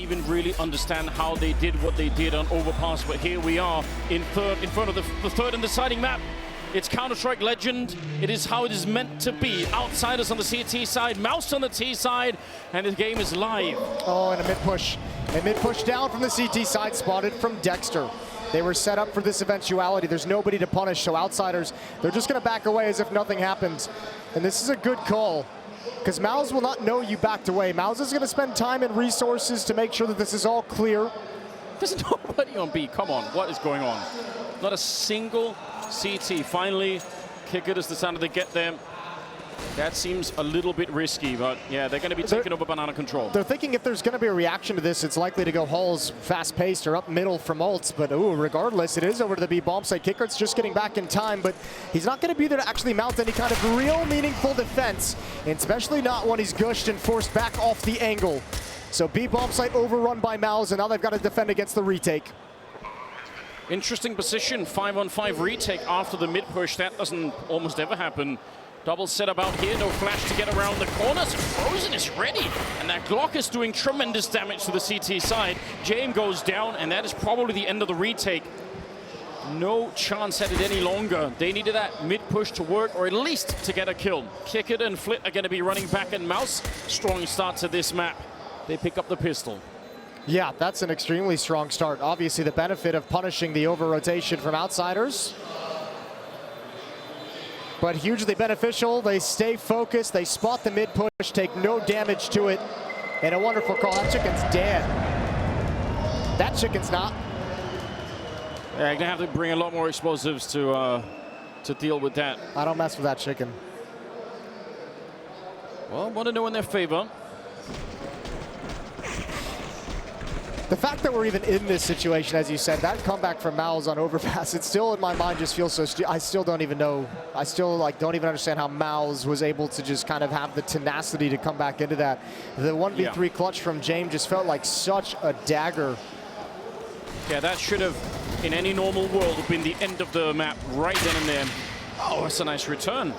even really understand how they did what they did on Overpass, but here we are in front of the third and deciding map. It's Counter-Strike Legend. It is how it is meant to be. Outsiders on the CT side, MOUZ on the T side, and the game is live. Oh, and a mid-push. A mid-push down from the CT side, spotted from Dexter. They were set up for this eventuality. There's nobody to punish, so Outsiders, they're just going to back away as if nothing happened. And this is a good call, because MOUZ will not know you backed away. MOUZ is going to spend time and resources to make sure that this is all clear. There's nobody on B. Come on, what is going on? Not a single CT. Finally, Kicker has decided to get them. That seems a little bit risky, but yeah, they're going to be taking over banana control. They're thinking if there's going to be a reaction to this, it's likely to go Hall's fast-paced or up middle from ults, but ooh, regardless, it is over to the B bomb site. Kicker's just getting back in time, but he's not going to be there to actually mount any kind of real meaningful defense, and especially not when he's gushed and forced back off the angle. So B bomb site overrun by MOUZ, and now they've got to defend against the retake. Interesting position, 5-on-5 retake after the mid-push. That doesn't almost ever happen. Double setup out here, no flash to get around the corners. Frozen is ready, and that Glock is doing tremendous damage to the CT side. James goes down, and that is probably the end of the retake. No chance at it any longer. They needed that mid-push to work, or at least to get a kill. Kick it and Flit are going to be running back, and MOUZ, strong start to this map. They pick up the pistol. Yeah, that's an extremely strong start. Obviously, the benefit of punishing the over-rotation from Outsiders. But hugely beneficial. They stay focused. They spot the mid-push, take no damage to it. And a wonderful call. That chicken's dead. That chicken's not. Yeah, you're going to have to bring a lot more explosives to deal with that. I don't mess with that chicken. Well, want to know in their favor. The fact that we're even in this situation, as you said, that comeback from MOUZ on Overpass, it still in my mind just feels so I still don't even know. I still don't even understand how MOUZ was able to just kind of have the tenacity to come back into that. The 1v3 clutch from James just felt like such a dagger. Yeah, that should have, in any normal world, been the end of the map right then and there. Oh, that's a nice return.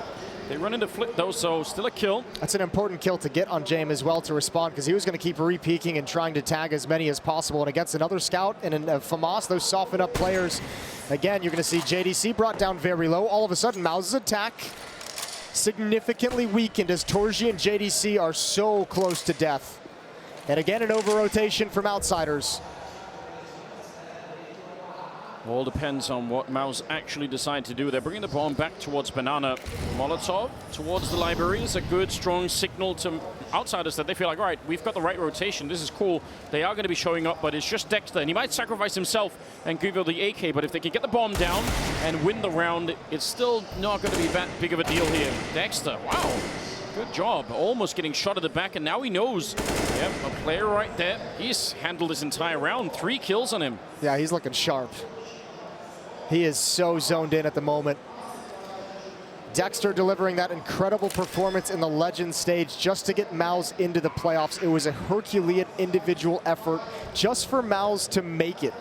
They run into Flit though, so still a kill. That's an important kill to get on James as well to respond, because he was going to keep re-peeking and trying to tag as many as possible. And against another scout and FAMAS, those soften up players. Again, you're going to see JDC brought down very low. All of a sudden, MOUZ's attack significantly weakened as Torji and JDC are so close to death. And again, an over-rotation from Outsiders. All depends on what MOUZ actually decide to do. They're bringing the bomb back towards Banana. Molotov towards the library is a good, strong signal to Outsiders that they feel like, all right, we've got the right rotation. This is cool. They are going to be showing up, but it's just Dexter. And he might sacrifice himself and give you the AK, but if they can get the bomb down and win the round, it's still not going to be that big of a deal here. Dexter, wow. Good job. Almost getting shot at the back, and now he knows. Yep, a player right there. He's handled this entire round. 3 kills on him. Yeah, he's looking sharp. He is so zoned in at the moment. Dexter delivering that incredible performance in the Legend stage just to get MOUZ into the playoffs. It was a Herculean individual effort just for MOUZ to make it.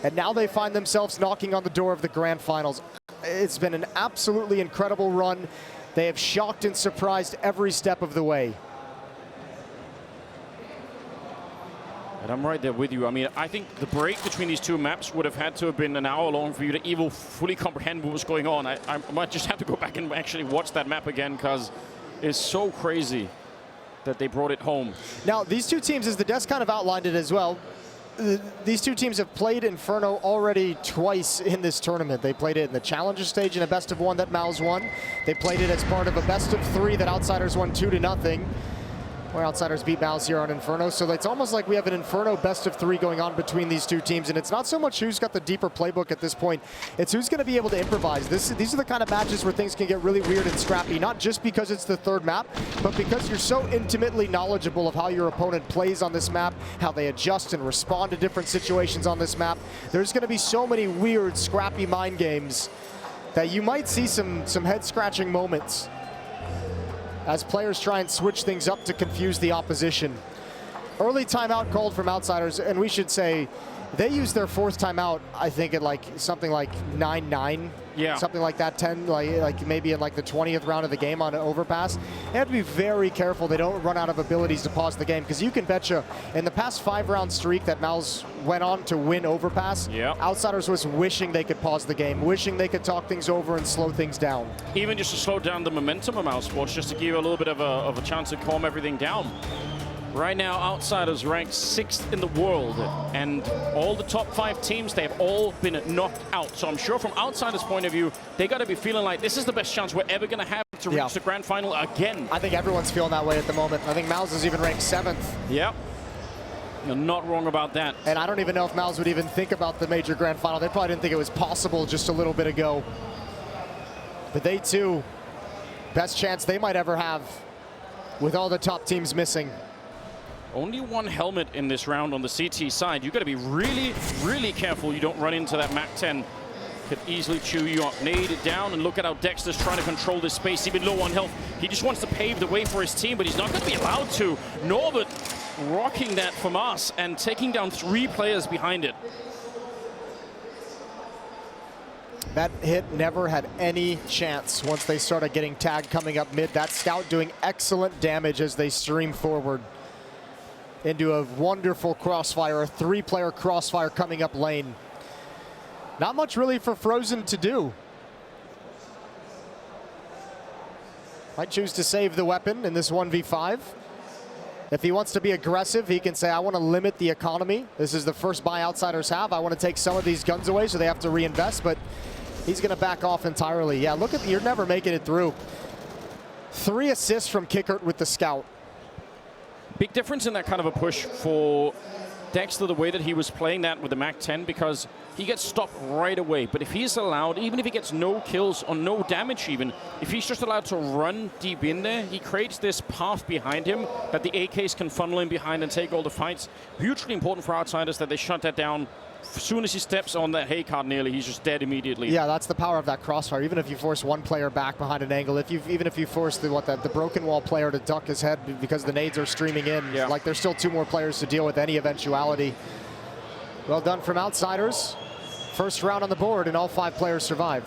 And now they find themselves knocking on the door of the grand finals. It's been an absolutely incredible run. They have shocked and surprised every step of the way. And I'm right there with you. I mean, I think the break between these two maps would have had to have been an hour long for you to even fully comprehend what was going on. I might just have to go back and actually watch that map again, because it's so crazy that they brought it home. Now, these two teams, as the desk kind of outlined it as well, these two teams have played Inferno already twice in this tournament. They played it in the Challenger stage in a best-of-1 that MOUZ won. They played it as part of a best-of-3 that Outsiders won 2-0. Where Outsiders beat MOUZ here on Inferno. So it's almost like we have an Inferno best-of-3 going on between these two teams. And it's not so much who's got the deeper playbook at this point. It's who's going to be able to improvise. These are the kind of matches where things can get really weird and scrappy. Not just because it's the third map, but because you're so intimately knowledgeable of how your opponent plays on this map, how they adjust and respond to different situations on this map. There's going to be so many weird, scrappy mind games that you might see some head-scratching moments as players try and switch things up to confuse the opposition. Early timeout called from Outsiders, and we should say they used their fourth timeout, I think, at like something like 9-9. Yeah. Something like that, 10, like maybe in like the 20th round of the game on an overpass. They have to be very careful they don't run out of abilities to pause the game, because you can betcha in the past 5-round streak that MOUZ went on to win overpass, Outsiders was wishing they could pause the game, wishing they could talk things over and slow things down. Even just to slow down the momentum of MOUZ Sports, just to give you a little bit of a chance to calm everything down. Right now, Outsiders ranked 6th in the world, and all the top 5 teams, they have all been knocked out. So I'm sure from Outsiders' point of view, they got to be feeling like this is the best chance we're ever going to have to reach the grand final again. I think everyone's feeling that way at the moment. I think MOUZ is even ranked 7th. Yeah, you're not wrong about that. And I don't even know if MOUZ would even think about the major grand final. They probably didn't think it was possible just a little bit ago. But they too, best chance they might ever have with all the top teams missing. Only one helmet in this round on the CT side. You've got to be really, really careful you don't run into that MAC-10. Could easily chew you up. Nade it down, and look at how Dexter's trying to control this space, even low on health. He just wants to pave the way for his team, but he's not going to be allowed to. Norbert rocking that from us and taking down 3 players behind it. That hit never had any chance once they started getting tagged coming up mid. That scout doing excellent damage as they stream forward into a wonderful crossfire, a 3-player crossfire coming up lane. Not much really for Frozen to do. Might choose to save the weapon in this 1v5. If he wants to be aggressive, he can say, I want to limit the economy. This is the first buy Outsiders have. I want to take some of these guns away so they have to reinvest, but he's going to back off entirely. Yeah, look at, you're never making it through. 3 assists from Kickert with the scout. Big difference in that kind of a push for Dexter, the way that he was playing that with the MAC-10, because he gets stopped right away. But if he's allowed, even if he gets no kills or no damage even, if he's just allowed to run deep in there, he creates this path behind him that the AKs can funnel in behind and take all the fights. Hugely important for Outsiders that they shut that down. As soon as he steps on that hay card nearly, he's just dead immediately. Yeah, that's the power of that crossfire. Even if you force one player back behind an angle, even if you force the broken wall player to duck his head because the nades are streaming in, like there's still 2 more players to deal with any eventuality. Well done from Outsiders. First round on the board, and all 5 players survive.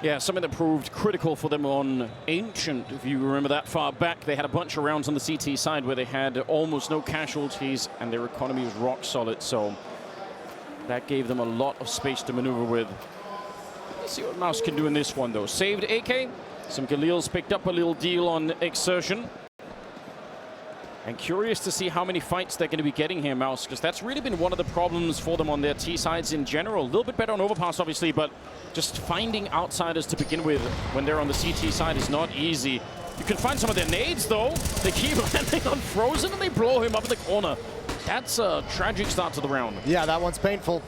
Yeah, something that proved critical for them on Ancient. If you remember that far back, they had a bunch of rounds on the CT side where they had almost no casualties and their economy was rock solid. So that gave them a lot of space to maneuver with. Let's see what MOUZ can do in this one, though. Saved AK. Some Galil's picked up a little deal on Exertion. And curious to see how many fights they're going to be getting here, MOUZ, because that's really been one of the problems for them on their T sides in general. A little bit better on Overpass, obviously, but just finding Outsiders to begin with when they're on the CT side is not easy. You can find some of their nades, though. They keep landing on Frozen, and they blow him up in the corner. That's a tragic start to the round. Yeah, that one's painful.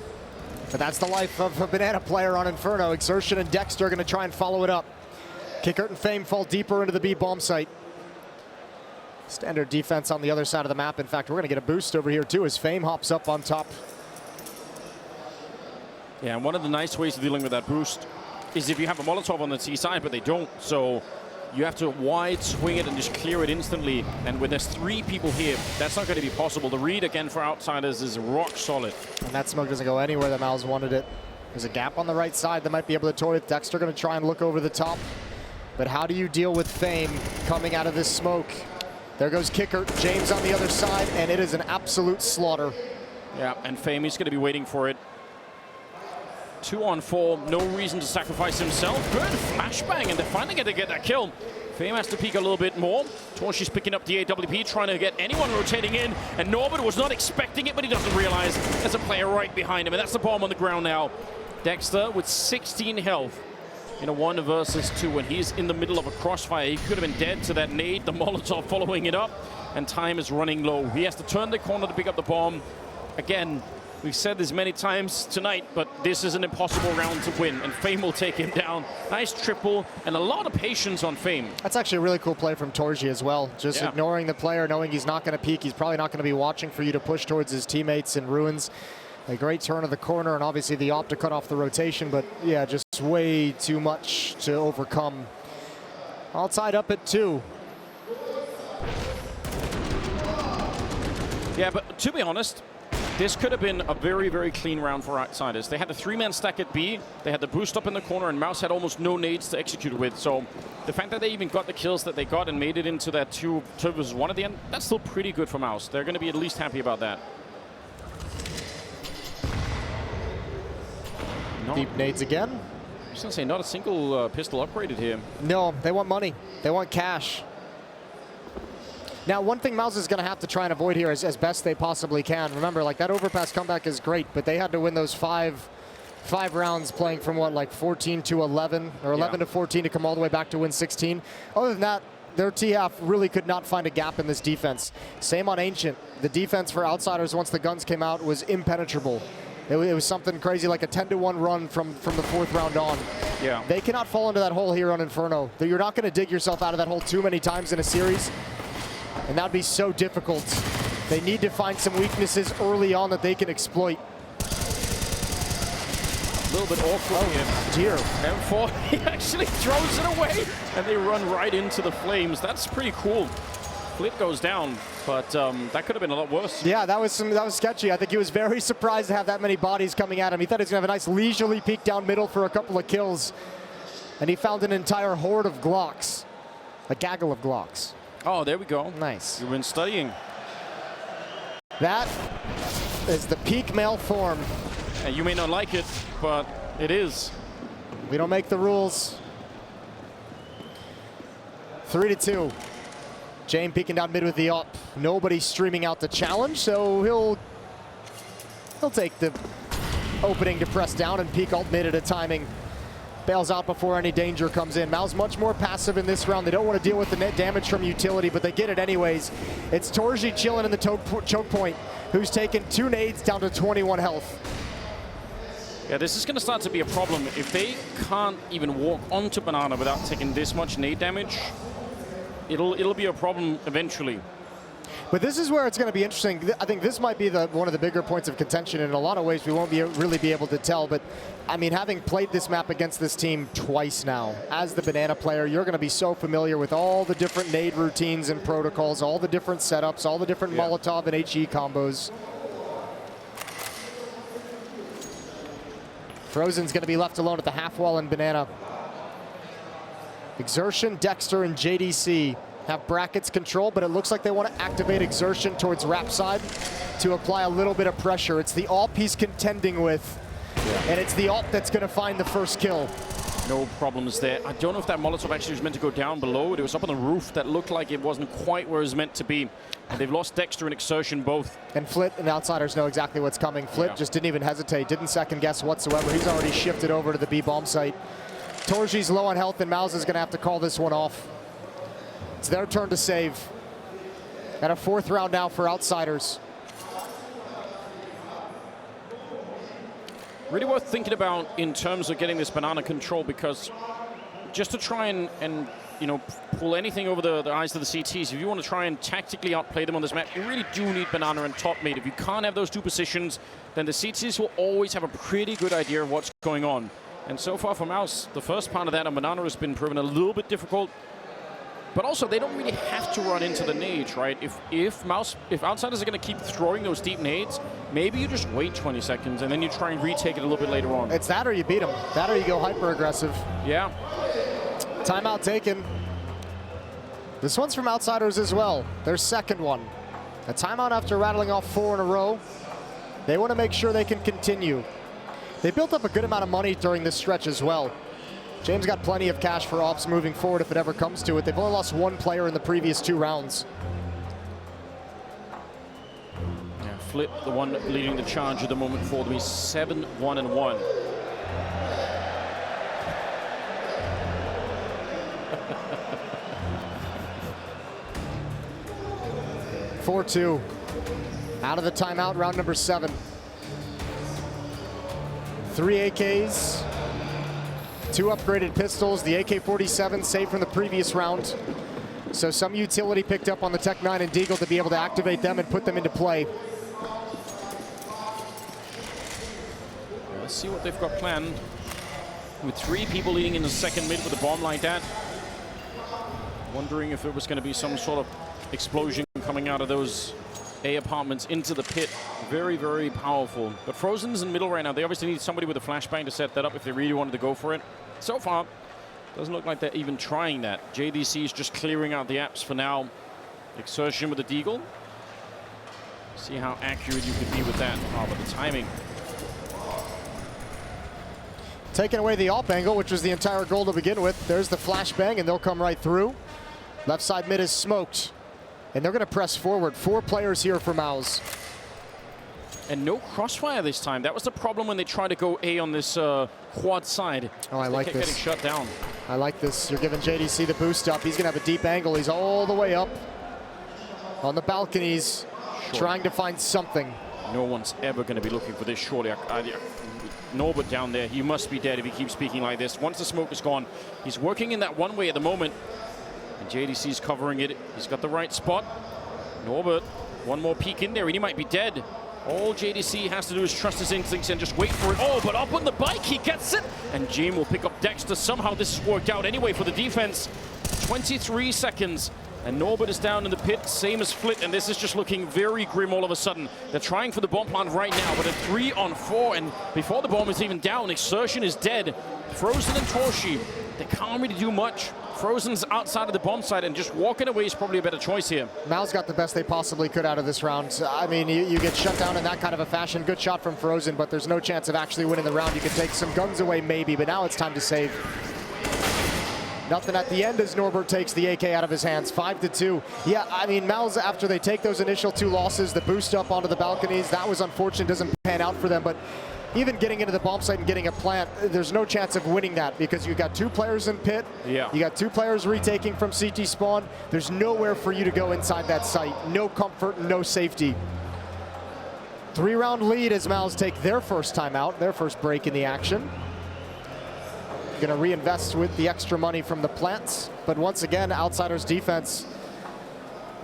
But that's the life of a Banana player on Inferno. Exertion and Dexter are going to try and follow it up. Kickert and Fame fall deeper into the B bomb site. Standard defense on the other side of the map. In fact, we're going to get a boost over here, too, as Fame hops up on top. Yeah, and one of the nice ways of dealing with that boost is if you have a Molotov on the T side, but they don't. So you have to wide swing it and just clear it instantly. And when there's 3 people here, that's not going to be possible. The read, again, for Outsiders is rock solid. And that smoke doesn't go anywhere that MOUZ wanted it. There's a gap on the right side that might be able to toy with. Dexter going to try and look over the top. But how do you deal with Fame coming out of this smoke? There goes Kickert, James on the other side, and it is an absolute slaughter. Yeah, and Fame is going to be waiting for it. 2 on 4, no reason to sacrifice himself. Good flashbang, and they're finally going to get that kill. Fame has to peek a little bit more. Torchy's picking up the AWP, trying to get anyone rotating in, and Norbert was not expecting it, but he doesn't realize there's a player right behind him, and that's the bomb on the ground now. Dexter with 16 health. In a 1 versus 2, when he's in the middle of a crossfire, he could have been dead to that nade, the Molotov following it up, and time is running low. He has to turn the corner to pick up the bomb. Again, we've said this many times tonight, but this is an impossible round to win, and Fame will take him down. Nice triple, and a lot of patience on Fame. That's actually a really cool play from Torgy as well. Just ignoring the player, knowing he's not going to peek. He's probably not going to be watching for you to push towards his teammates in Ruins. A great turn of the corner, and obviously the op to cut off the rotation, but yeah, just way too much to overcome. All tied up at 2. Yeah, but to be honest, this could have been a very, very clean round for Outsiders. They had the 3-man stack at B, they had the boost up in the corner, and MOUZ had almost no nades to execute with. So the fact that they even got the kills that they got and made it into that 2 versus 1 at the end, that's still pretty good for MOUZ. They're going to be at least happy about that. Deep nades again. I was going to say, not a single pistol upgraded here. No, they want money. They want cash. Now, one thing MOUZ is going to have to try and avoid here is as best they possibly can. Remember, like, that overpass comeback is great, but they had to win those five rounds playing from, what, like 14 to 11, or 11 to 14 to come all the way back to win 16. Other than that, their T-half really could not find a gap in this defense. Same on Ancient. The defense for Outsiders, once the guns came out, was impenetrable. It was something crazy, like a 10-to-1 run from the 4th round on. Yeah. They cannot fall into that hole here on Inferno. You're not going to dig yourself out of that hole too many times in a series. And that would be so difficult. They need to find some weaknesses early on that they can exploit. A little bit awkward here. Dear. M4, he actually throws it away, and they run right into the flames. That's pretty cool. Flit goes down, but that could have been a lot worse. Yeah, that was sketchy. I think he was very surprised to have that many bodies coming at him. He thought he was going to have a nice leisurely peek down middle for a couple of kills. And he found an entire horde of Glocks. A gaggle of Glocks. Oh, there we go. Nice. You've been studying. That is the peak male form. And you may not like it, but it is. We don't make the rules. 3-2. Jame peeking down mid with the up. Nobody streaming out the challenge, so he'll take the opening to press down and peek alt mid at a timing. Bails out before any danger comes in. MOUZ much more passive in this round. They don't want to deal with the net damage from utility, but they get it anyways. It's Torji chilling in the choke point, who's taken 2 nades down to 21 health. Yeah, this is going to start to be a problem. If they can't even walk onto Banana without taking this much nade damage, it'll be a problem eventually. But this is where it's going to be interesting. I think this might be one of the bigger points of contention. In a lot of ways, we won't really be able to tell. But, I mean, having played this map against this team twice now, as the Banana player, you're going to be so familiar with all the different nade routines and protocols, all the different setups, all the different Molotov and HE combos. Frozen's going to be left alone at the half wall in Banana. Exertion, Dexter, and JDC have brackets control, but it looks like they want to activate Exertion towards Rap side to apply a little bit of pressure. It's the AWP he's contending with, and it's the AWP that's going to find the first kill. No problems there. I don't know if that Molotov actually was meant to go down below. It was up on the roof that looked like it wasn't quite where it was meant to be. And they've lost Dexter and Exertion both. And Flit and Outsiders know exactly what's coming. Flit just didn't even hesitate, didn't second guess whatsoever. He's already shifted over to the B bomb site. Torji's low on health, and MOUZ is going to have to call this one off. It's their turn to save. And a 4th round now for Outsiders. Really worth thinking about in terms of getting this Banana control, because just to try and you know, pull anything over the eyes of the CTs, if you want to try and tactically outplay them on this map, you really do need Banana and top mid. If you can't have those 2 positions, then the CTs will always have a pretty good idea of what's going on. And so far for MOUZ, the first part of that on Banana has been proven a little bit difficult. But also, they don't really have to run into the nades, right? If Outsiders are going to keep throwing those deep nades, maybe you just wait 20 seconds and then you try and retake it a little bit later on. It's that or you beat them. That or you go hyper-aggressive. Yeah. Timeout taken. This one's from Outsiders as well. Their second one. A timeout after rattling off 4 in a row. They want to make sure they can continue. They built up a good amount of money during this stretch as well. James got plenty of cash for ops moving forward if it ever comes to it. They've only lost 1 player in the previous 2 rounds. Yeah, Flip, the one leading the charge at the moment for them, is 7-1-1. 4-2. Out of the timeout, round number 7. 3 AKs. 2 upgraded pistols, the AK-47 saved from the previous round. So some utility picked up on the Tech 9 and Deagle to be able to activate them and put them into play. Let's see what they've got planned. With 3 people leading in the second mid with a bomb like that. Wondering if it was going to be some sort of explosion coming out of those A apartments into the pit. Very, very powerful. But Frozen's in the middle right now. They obviously need somebody with a flashbang to set that up if they really wanted to go for it. So far, doesn't look like they're even trying that. JDC is just clearing out the apps for now. Exertion with the deagle. See how accurate you could be with that. Oh, but the timing. Taking away the AWP angle, which was the entire goal to begin with. There's the flashbang, and they'll come right through. Left side mid is smoked. And they're going to press forward. 4 players here for MOUZ. And no crossfire this time. That was the problem when they tried to go A on this quad side. Oh, I like this. Getting shut down. I like this. You're giving JDC the boost up. He's going to have a deep angle. He's all the way up on the balconies, trying to find something. No one's ever going to be looking for this, surely. Norbert down there, he must be dead if he keeps speaking like this. Once the smoke is gone, he's working in that one way at the moment. And JDC's covering it. He's got the right spot. Norbert, one more peek in there and he might be dead. All JDC has to do is trust his instincts and just wait for it. Oh, but up on the bike, he gets it. And Jim will pick up Dexter. Somehow this has worked out anyway for the defense. 23 seconds. And Norbert is down in the pit, same as Flit, and this is just looking very grim all of a sudden. They're trying for the bomb plant right now, but a 3-on-4, and before the bomb is even down, Exertion is dead. Frozen and Torshi, they can't really do much. Frozen's outside of the bomb site, and just walking away is probably a better choice here. MOUZ got the best they possibly could out of this round. I mean, you get shut down in that kind of a fashion. Good shot from Frozen, but there's no chance of actually winning the round. You can take some guns away maybe, but now it's time to save. Nothing at the end as Norbert takes the AK out of his hands. 5-2. Yeah, I mean, MOUZ, after they take those initial 2 losses, the boost up onto the balconies, that was unfortunate, doesn't pan out for them. But even getting into the bomb site and getting a plant, there's no chance of winning that because you've got 2 players in pit. Yeah. You got 2 players retaking from CT spawn. There's nowhere for you to go inside that site. No comfort, no safety. 3-round lead as MOUZ take their first time out, their first break in the action. Going to reinvest with the extra money from the plants. But once again, Outsiders defense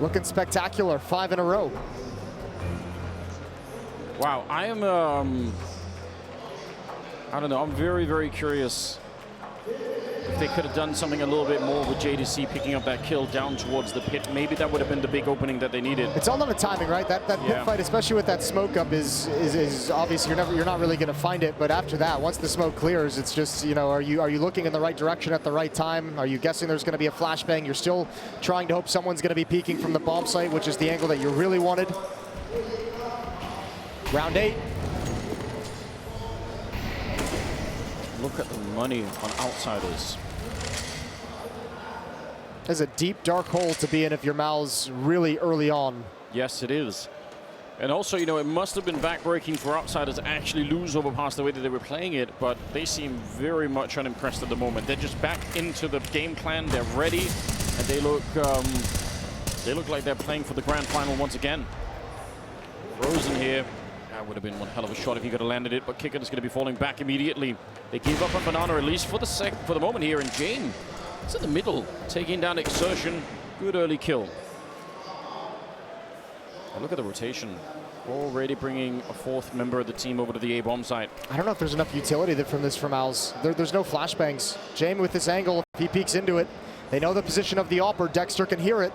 looking spectacular. 5 in a row. Wow, I am, I don't know, I'm very, very curious if they could have done something a little bit more with JDC picking up that kill down towards the pit. Maybe that would have been the big opening that they needed. It's all on the timing, right? That pit fight, especially with that smoke up, is obviously you're not really going to find it. But after that, once the smoke clears, it's just, you know, are you looking in the right direction at the right time? Are you guessing there's going to be a flashbang? You're still trying to hope someone's going to be peeking from the bomb site, which is the angle that you really wanted. Round 8. Look at the money on Outsiders. There's a deep, dark hole to be in if you're MOUZ really early on. Yes, it is. And also, you know, it must have been backbreaking for Outsiders to actually lose Overpass the way that they were playing it, but they seem very much unimpressed at the moment. They're just back into the game plan. They're ready, and they look like they're playing for the grand final once again. Frozen here. That would have been one hell of a shot if he could have landed it, but Kicker is going to be falling back immediately. They gave up on Banana at least for the moment here, and Jane is in the middle, taking down Exertion. Good early kill. And look at the rotation. Already bringing a 4th member of the team over to the A bomb site. I don't know if there's enough utility from this for MOUZ. There's no flashbangs. Jane with this angle, if he peeks into it, they know the position of the AWPer. Dexter can hear it.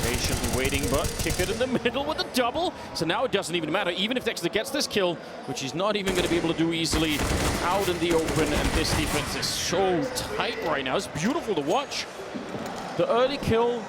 Patiently waiting, but kick it in the middle with a double. So now it doesn't even matter. Even if Dexter gets this kill, which he's not even going to be able to do easily, out in the open, and this defense is so tight right now. It's beautiful to watch. The early kill,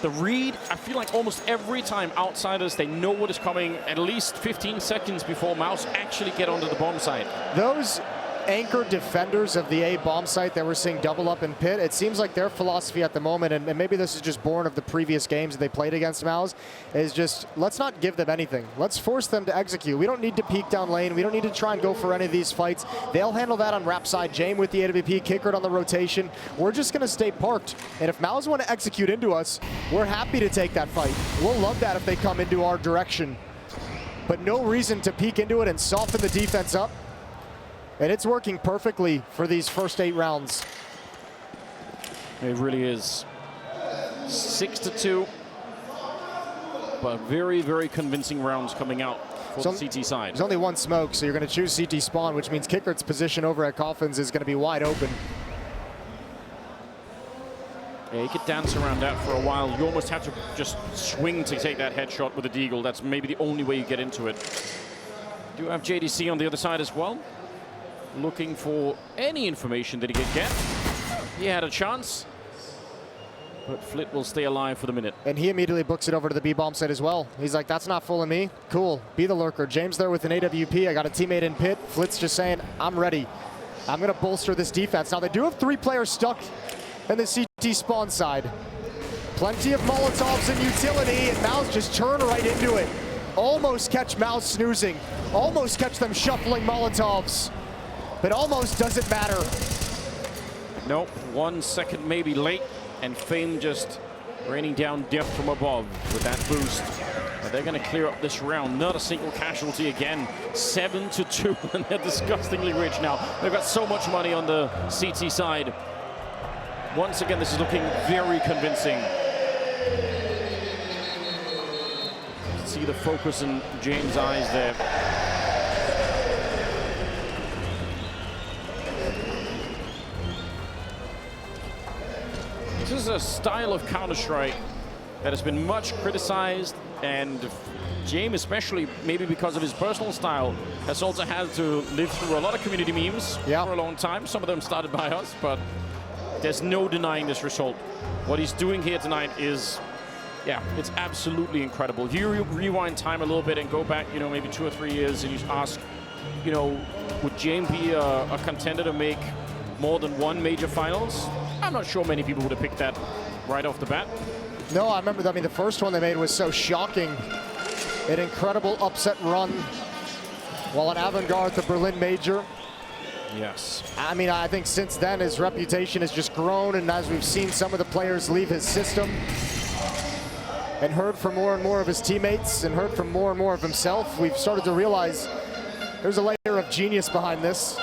the read, I feel like almost every time Outsiders, they know what is coming at least 15 seconds before MOUZ actually get onto the bomb site. Those anchor defenders of the A bomb site that we're seeing double up in pit, it seems like their philosophy at the moment, and maybe this is just born of the previous games that they played against MOUZ, is just let's not give them anything. Let's force them to execute. We don't need to peek down lane. We don't need to try and go for any of these fights. They'll handle that on rap side. Jame with the AWP, Kickert on the rotation. We're just going to stay parked. And if MOUZ want to execute into us, we're happy to take that fight. We'll love that if they come into our direction. But no reason to peek into it and soften the defense up. And it's working perfectly for these first 8 rounds. It really is. 6-2. But very, very convincing rounds coming out for the CT side. There's only 1 smoke, so you're going to choose CT spawn, which means Kickert's position over at Coffins is going to be wide open. Yeah, you could dance around that for a while. You almost have to just swing to take that headshot with a deagle. That's maybe the only way you get into it. Do have JDC on the other side as well, looking for any information that he could get. He had a chance, but Flit will stay alive for the minute. And he immediately books it over to the B-bomb site as well. He's like, that's not fooling me. Cool, be the lurker. James there with an AWP. I got a teammate in pit. Flit's just saying, I'm ready. I'm going to bolster this defense. Now, they do have 3 players stuck in the CT spawn side. Plenty of Molotovs and utility, and MOUZ just turn right into it. Almost catch MOUZ snoozing. Almost catch them shuffling Molotovs. But almost doesn't matter. Nope, 1 second maybe late, and Fame just raining down death from above with that boost. But they're going to clear up this round. Not a single casualty again. 7-2, and they're disgustingly rich now. They've got so much money on the CT side. Once again, this is looking very convincing. See the focus in James' eyes there. This is a style of Counter-Strike that has been much criticized, and James, especially maybe because of his personal style, has also had to live through a lot of community memes for a long time. Some of them started by us, but there's no denying this result. What he's doing here tonight is, yeah, it's absolutely incredible. If you rewind time a little bit and go back, you know, maybe 2 or 3 years, and you ask, you know, would James be a contender to make more than 1 major finals? I'm not sure many people would have picked that right off the bat. No, I remember, I mean, the first one they made was so shocking. An incredible upset run while at Avantgarde, the Berlin Major. Yes. I mean, I think since then his reputation has just grown, and as we've seen some of the players leave his system and heard from more and more of his teammates and heard from more and more of himself, we've started to realize there's a layer of genius behind this.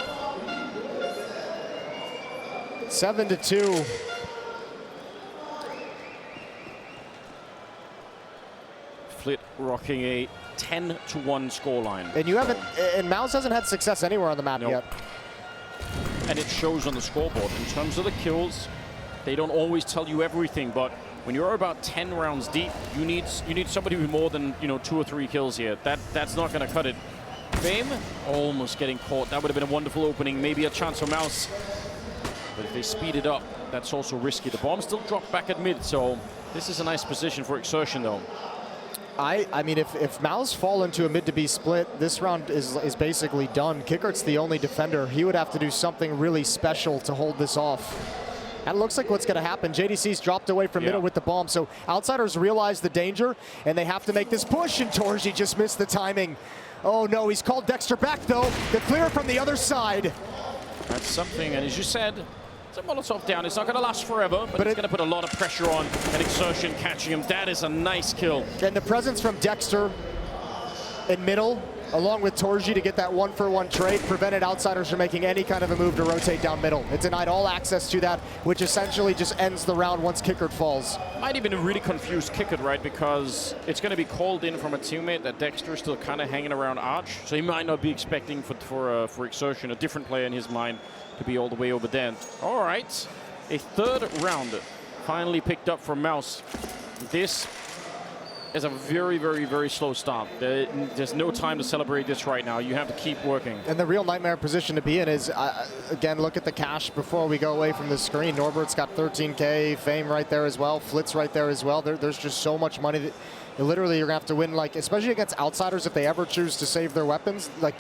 7-2. Flit rocking a 10-1 scoreline. And you haven't, and MOUZ hasn't had success anywhere on the map yet. And it shows on the scoreboard. In terms of the kills, they don't always tell you everything, but when you're about 10 rounds deep, you need somebody with more than, you know, 2 or 3 kills here. That's not going to cut it. Fame almost getting caught. That would have been a wonderful opening, maybe a chance for MOUZ. But if they speed it up, that's also risky. The bomb still dropped back at mid, so this is a nice position for Exertion, though. I mean, if MOUZ fall into a mid to B split, this round is basically done. Kickert's the only defender. He would have to do something really special to hold this off. That looks like what's going to happen. JDC's dropped away from middle with the bomb, so Outsiders realize the danger, and they have to make this push, and Torji just missed the timing. Oh no, he's called Dexter back though. The clear from the other side. That's something, and as you said, it's a Molotov down. It's not going to last forever, but it's going to put a lot of pressure on, and Exertion catching him. That is a nice kill. And the presence from Dexter in middle, along with Torji to get that 1-for-1 trade, prevented Outsiders from making any kind of a move to rotate down middle. It denied all access to that, which essentially just ends the round once Kickert falls. Might even really confuse Kickert, right? Because it's going to be called in from a teammate that Dexter is still kind of hanging around Arch, so he might not be expecting for Exertion, a different player in his mind, to be all the way over there. All right, a 3rd round finally picked up for MOUZ. This is a very, very, very slow start. There's no time to celebrate this right now. You have to keep working. And the real nightmare position to be in is, again, look at the cash before we go away from the screen. Norbert's got 13K, Fame right there as well, Flit's right there as well. There's just so much money that literally you're going to have to win, like, especially against Outsiders if they ever choose to save their weapons. Like,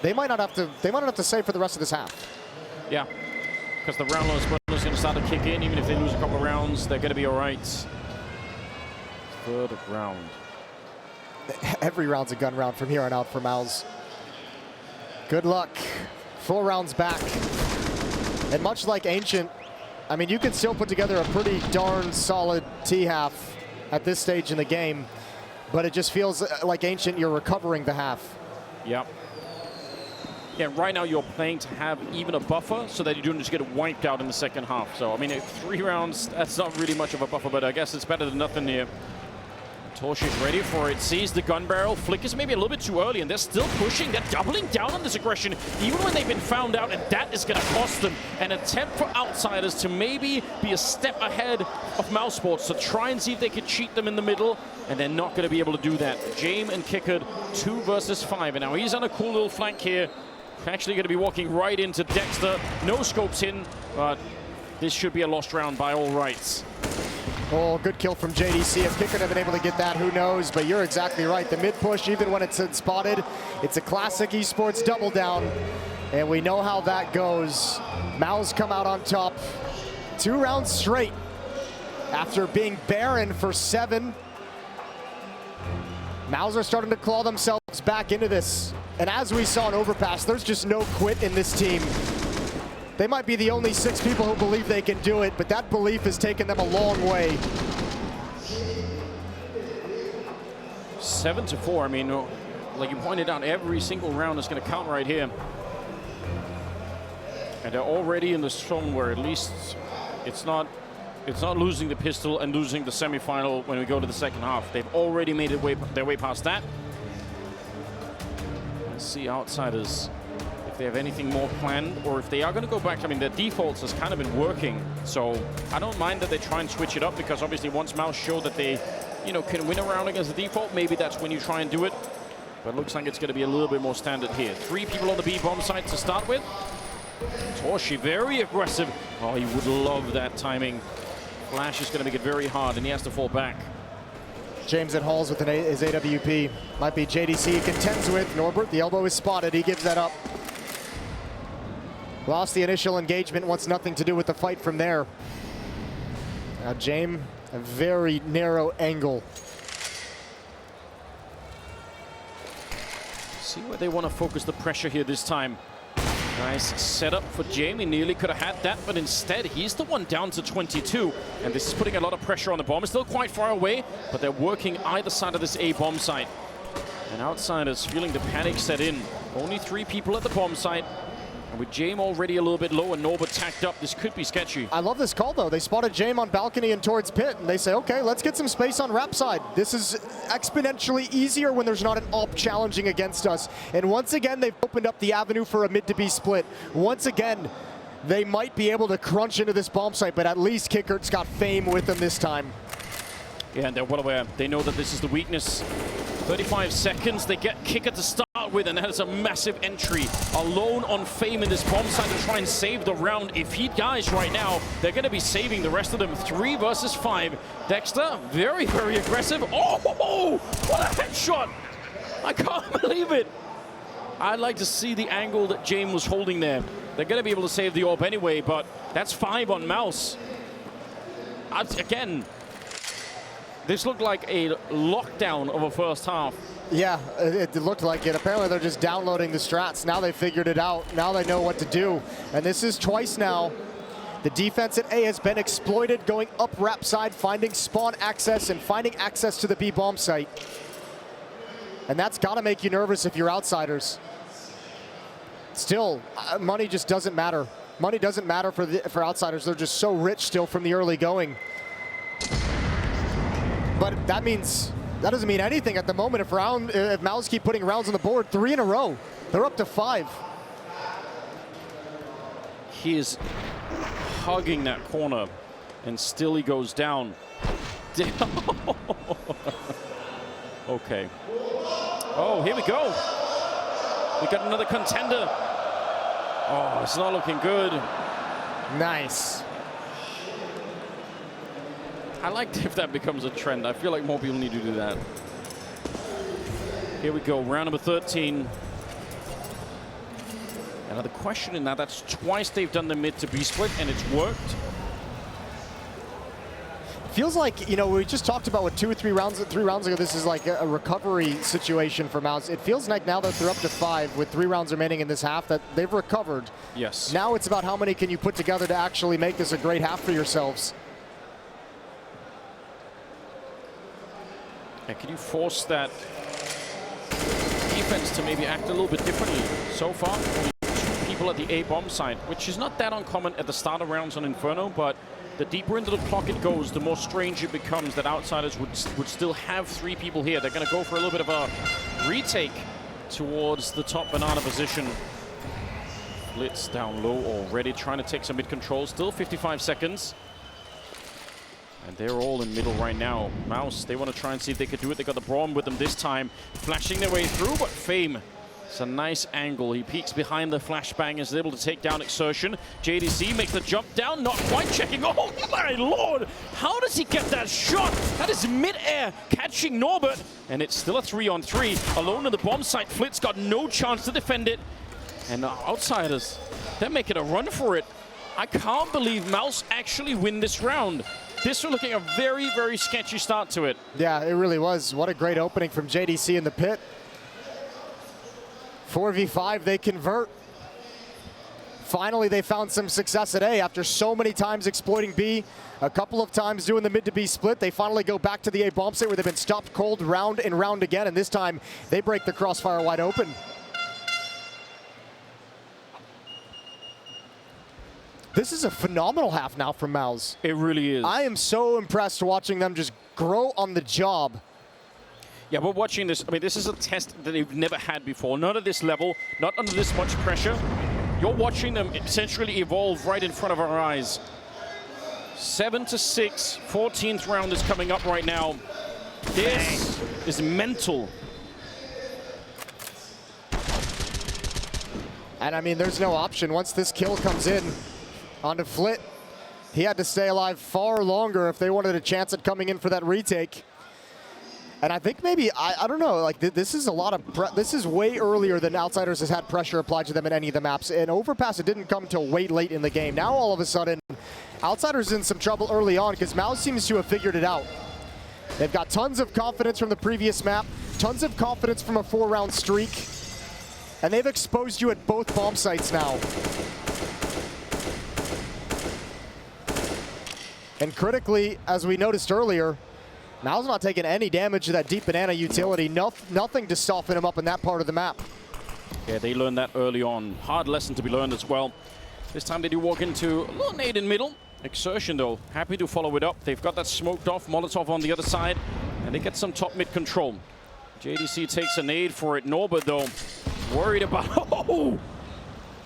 they might not have to save for the rest of this half. Yeah, because the round loss is going to start to kick in. Even if they lose a couple of rounds, they're going to be all right. 3rd round. Every round's a gun round from here on out for MOUZ. Good luck. 4 rounds back. And much like Ancient, I mean, you can still put together a pretty darn solid T-half at this stage in the game, but it just feels like Ancient, you're recovering the half. Yep. Yeah, right now you're playing to have even a buffer so that you don't just get wiped out in the second half. So, I mean, 3 rounds, that's not really much of a buffer, but I guess it's better than nothing here. Torch is ready for it, sees the gun barrel, flickers maybe a little bit too early, and they're still pushing, they're doubling down on this aggression, even when they've been found out, and that is going to cost them an attempt for Outsiders to maybe be a step ahead of MOUZ Sports, to try and see if they could cheat them in the middle, and they're not going to be able to do that. James and Kickard, 2 versus 5, and now he's on a cool little flank here, actually going to be walking right into Dexter, no scopes in, but this should be a lost round by all rights. Oh, good kill from JDC. If Kickard have been able to get that, who knows? But you're exactly right. The mid push, even when it's spotted, it's a classic esports double down. And we know how that goes. MOUZ come out on top 2 rounds straight after being barren for 7. MOUZ are starting to claw themselves back into this. And as we saw in Overpass, there's just no quit in this team. They might be the only 6 people who believe they can do it, but that belief has taken them a long way. 7-4, I mean, like you pointed out, every single round is going to count right here. And they're already in the zone where at least it's not losing the pistol and losing the semifinal when we go to the second half. They've already made their way past that. Let's see Outsiders if they have anything more planned, or if they are going to go back. I mean, their defaults has kind of been working, so I don't mind that they try and switch it up, because obviously once MOUZ show that they, you know, can win a round against the default, maybe that's when you try and do it. But it looks like it's going to be a little bit more standard here. 3 people on the B bomb site to start with. Torshi very aggressive. Oh, he would love that timing. Flash is going to make it very hard, and he has to fall back. James at Halls with his AWP. Might be JDC he contends with. Norbert, the elbow is spotted. He gives that up. Lost the initial engagement, wants nothing to do with the fight from there. Now James, a very narrow angle. See where they want to focus the pressure here this time. Nice setup for James. He nearly could have had that, but instead he's the one down to 22. And this is putting a lot of pressure on the bomb. It's still quite far away, but they're working either side of this A bomb site. And Outsiders feeling the panic set in. Only 3 people at the bomb site. And with James already a little bit low and Norbert tacked up, this could be sketchy. I love this call, though. They spotted James on balcony and towards pit, and they say, okay, let's get some space on rap side. This is exponentially easier when there's not an AWP challenging against us. And once again, they've opened up the avenue for a mid to be split. Once again, they might be able to crunch into this bomb site, but at least Kickard's got fame with them this time. Yeah, and they're well aware. They know that this is the weakness. 35 seconds, they get Kickard to start with, and that is a massive entry. Alone on fame in this bomb site to try and save the round. If he dies right now, they're going to be saving the rest of them. 3 versus 5. Dexter, very, very aggressive. Oh, what a headshot! I can't believe it. I'd like to see the angle that James was holding there. They're going to be able to save the AWP anyway, but that's 5 on MOUZ. Again, this looked like a lockdown of a first half. Yeah, it looked like it. Apparently they're just downloading the strats. Now they figured it out. Now they know what to do. And this is twice now. The defense at A has been exploited, going up rap side, finding spawn access and finding access to the B bomb site. And that's got to make you nervous if you're Outsiders. Still, money just doesn't matter. Money doesn't matter for Outsiders. They're just so rich still from the early going. But that doesn't mean anything at the moment if MOUZ keep putting rounds on the board. 3 in a row. They're up to 5. He is hugging that corner, and still he goes down. Okay. Oh, here we go. We got another contender. Oh, it's not looking good. Nice. I like if that becomes a trend. I feel like more people need to do that. Here we go, round number 13. Another question in that's twice they've done the mid to B split, and it's worked. Feels like, you know, we just talked about what 3 rounds ago, this is like a recovery situation for MOUZ. It feels like now that they're up to 5 with 3 rounds remaining in this half that they've recovered. Yes. Now it's about how many can you put together to actually make this a great half for yourselves. And can you force that defense to maybe act a little bit differently? So far, only 2 people at the A bomb site, which is not that uncommon at the start of rounds on Inferno, but the deeper into the clock it goes, the more strange it becomes that Outsiders would still have 3 people here. They're going to go for a little bit of a retake towards the top banana position. Blitz down low already, trying to take some mid-control. Still 55 seconds. And they're all in middle right now. MOUZ, they want to try and see if they could do it. They got the Braum with them this time, flashing their way through, but Fame, it's a nice angle. He peeks behind the flashbang, is able to take down Exertion. JDC makes the jump down, not quite checking. Oh my lord! How does he get that shot? That is mid-air, catching Norbert. And it's still a 3-on-3. Alone in the bomb site, Flit's got no chance to defend it. And Outsiders, they're making a run for it. I can't believe MOUZ actually win this round. This was looking a very, very sketchy start to it. Yeah, it really was. What a great opening from JDC in the pit. 4v5, they convert. Finally, they found some success at A after so many times exploiting B. A couple of times doing the mid to B split. They finally go back to the A bomb site where they've been stopped cold round and round again. And this time, they break the crossfire wide open. This is a phenomenal half now from MOUZ. It really is. I am so impressed watching them just grow on the job. Yeah, we're watching this. I mean, this is a test that they've never had before. Not at this level, not under this much pressure. You're watching them essentially evolve right in front of our eyes. 7-6, 14th round is coming up right now. This is mental. And I mean, there's no option. Once this kill comes in onto Flit, he had to stay alive far longer if they wanted a chance at coming in for that retake. And I think maybe, I don't know, like this is a lot of, this is way earlier than Outsiders has had pressure applied to them in any of the maps. And Overpass, it didn't come till way late in the game. Now all of a sudden, Outsiders in some trouble early on because MOUZ seems to have figured it out. They've got tons of confidence from the previous map, tons of confidence from a 4-round streak, and they've exposed you at both bomb sites now. And critically, as we noticed earlier, MOUZ not taking any damage to that deep banana utility. Nothing to soften him up in that part of the map. Yeah, they learned that early on. Hard lesson to be learned as well. This time they do walk into a little nade in middle. Exertion, though, happy to follow it up. They've got that smoked off Molotov on the other side, and they get some top mid control. JDC takes a nade for it. Norbert, though, worried about... Oh!